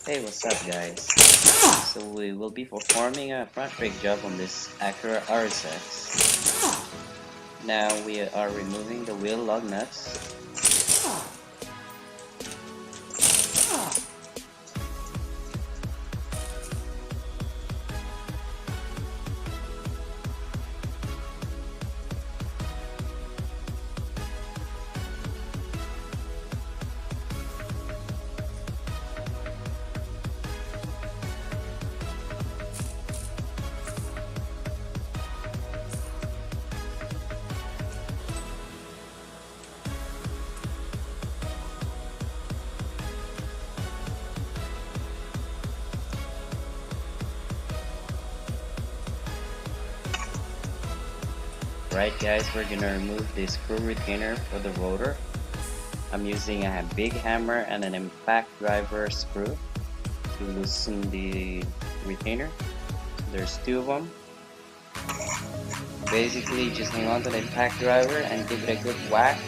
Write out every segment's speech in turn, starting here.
Hey, what's up guys? So we will be performing a front brake job on this Acura RSX. Now we are removing the wheel lug nuts. Right guys, we're gonna remove the screw retainer for the rotor. I'm using a big hammer and an impact driver screw to loosen the retainer. There's two of them. Basically just hang on to the impact driver and give it a good whack,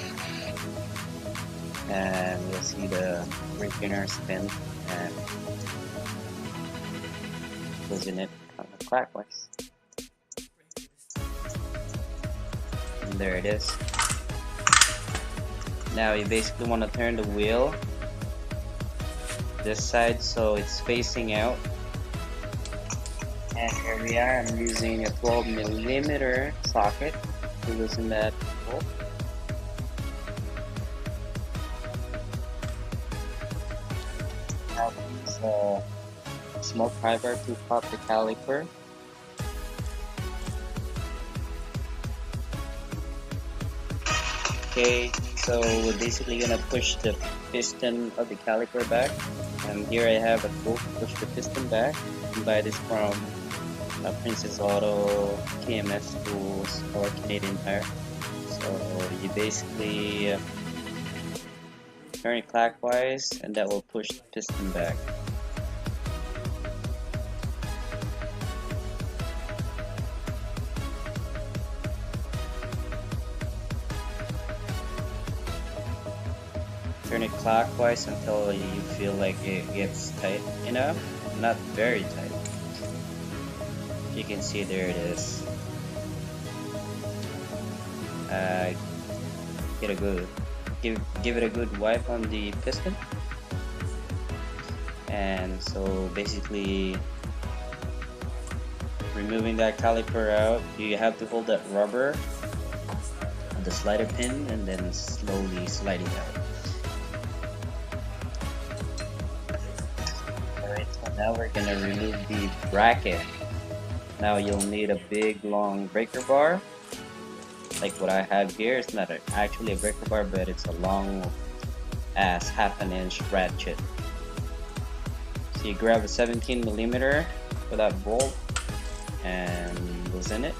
and you'll see the retainer spin and loosen it counterclockwise. And there it is. Now you basically want to turn the wheel this side so it's facing out. And here we are. I'm using a 12mm socket to loosen that bolt. Now use a small pry-bar to pop the caliper. Okay, so we're basically gonna push the piston of the caliper back, and here I have a tool to push the piston back. You buy this from Princess Auto, KMS Tools, or Canadian Tire. So you basically turn it clockwise, and that will push the piston back. Turn it clockwise until you feel like it gets tight enough, not very tight. You can see there it is. Give it a good wipe on the piston, and so basically removing that caliper out, you have to hold that rubber on the slider pin and then slowly slide it out. Now we're gonna remove the bracket. Now you'll need a big long breaker bar, like what I have here. It's not actually a breaker bar, but it's a long ass half-an-inch ratchet. So you grab a 17mm for that bolt and loosen it.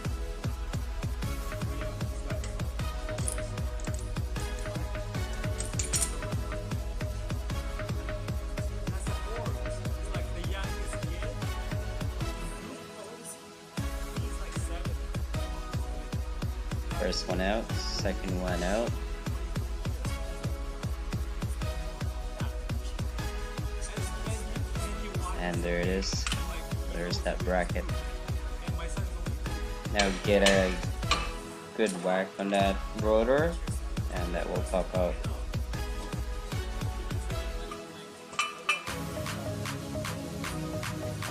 First one out, second one out. And there it is. There's that bracket. Now get a good whack on that rotor, and that will pop out.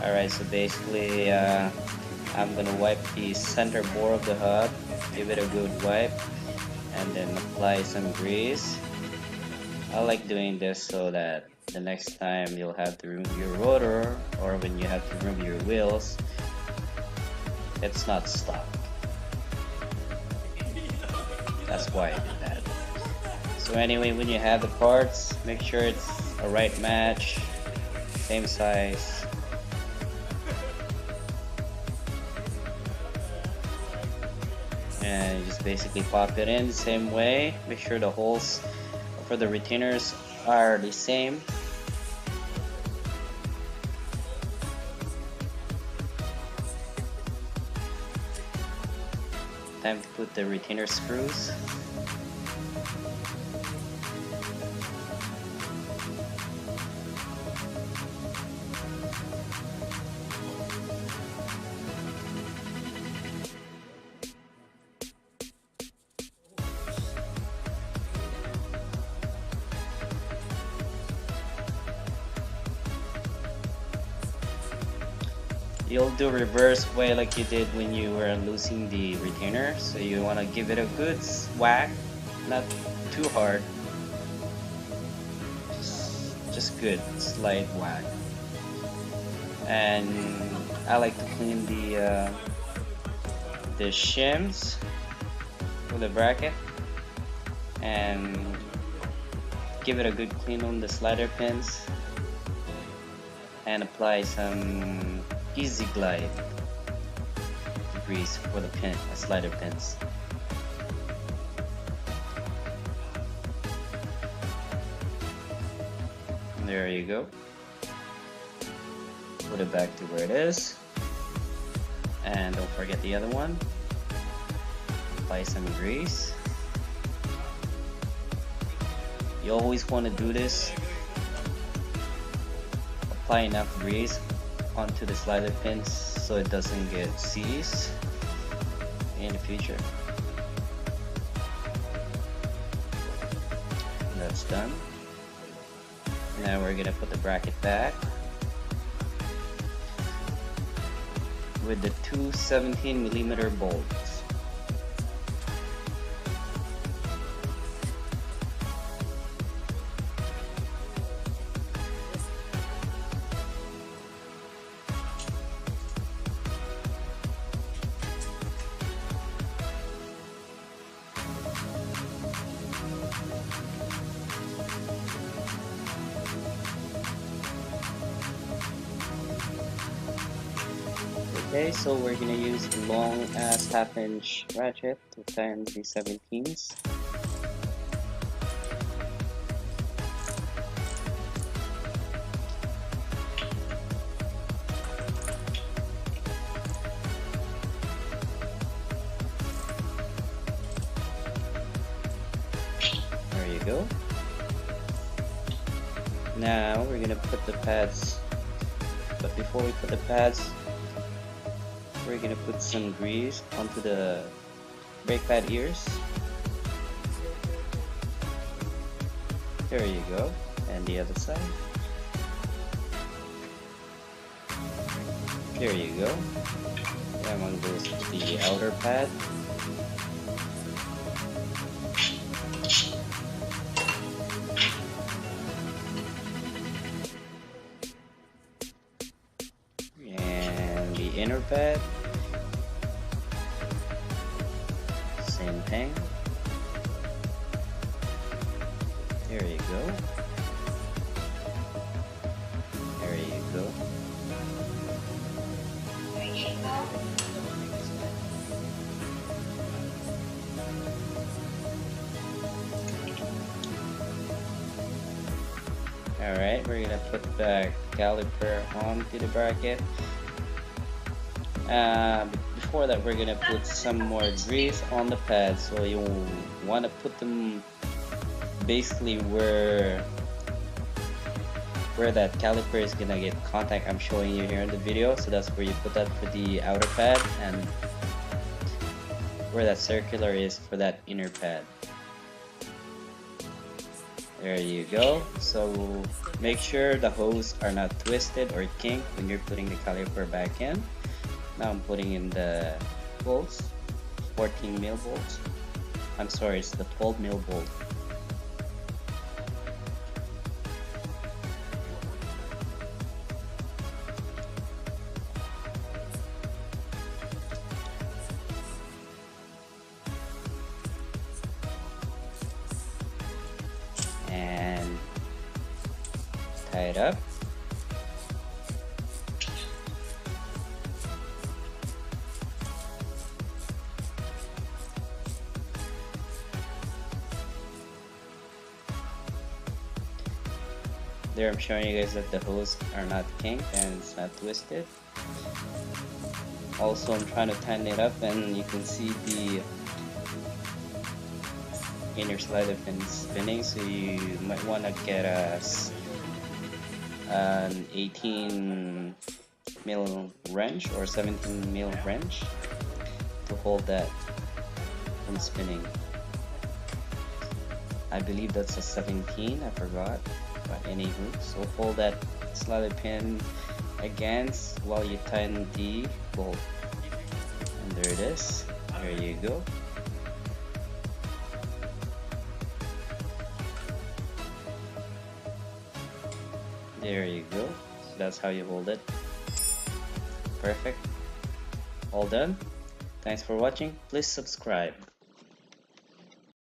Alright, so basically I'm gonna wipe the center bore of the hub, give it a good wipe, and then apply some grease. I like doing this so that the next time you'll have to remove your rotor, or when you have to remove your wheels, it's not stuck. That's why I did that. So anyway, when you have the parts, make sure it's a right match, same size. And you just basically pop it in the same way. Make sure the holes for the retainers are the same. Time to put the retainer screws. you'll do reverse way like you did when you were losing the retainer. So you want to give it a good whack, not too hard, just good slight whack. And I like to clean the shims with a bracket and give it a good clean on the slider pins and apply some Easy Glide grease for the slider pins. There you go. Put it back to where it is, and don't forget the other one. Apply some grease. You always want to do this. Apply enough grease onto the slider pins so it doesn't get seized in the future. That's done. Now we're gonna put the bracket back with the two 17mm bolts. Okay, so we're gonna use the long ass 1/2" ratchet to tighten the 17s. There you go. Now we're gonna put the pads, but before we put the pads, we're gonna put some grease onto the brake pad ears. There you go. And the other side. There you go. That one goes to the outer pad. And the inner pad. Same thing. There you go. There you go. Alright, we're gonna put the caliper onto the bracket. Before that, we're gonna put some more grease on the pads. So you want to put them basically where that caliper is gonna get contact. I'm showing you here in the video. So that's where you put that for the outer pad, and where that circular is for that inner pad. There you go. So make sure the hose are not twisted or kinked when you're putting the caliper back in. Now I'm putting in the bolts, 14mm bolts. I'm sorry, it's the 12mm bolt. And tie it up. There I'm showing you guys that the hose are not kinked and it's not twisted. Also I'm trying to tighten it up, and you can see the inner slider pin spinning, so you might want to get an 18mm wrench or 17mm wrench to hold that from spinning. I believe that's a 17, I forgot. But anywho, so hold that slider pin against while you tighten the bolt. And there it is. There you go. There you go. So that's how you hold it. Perfect. All done. Thanks for watching. Please subscribe.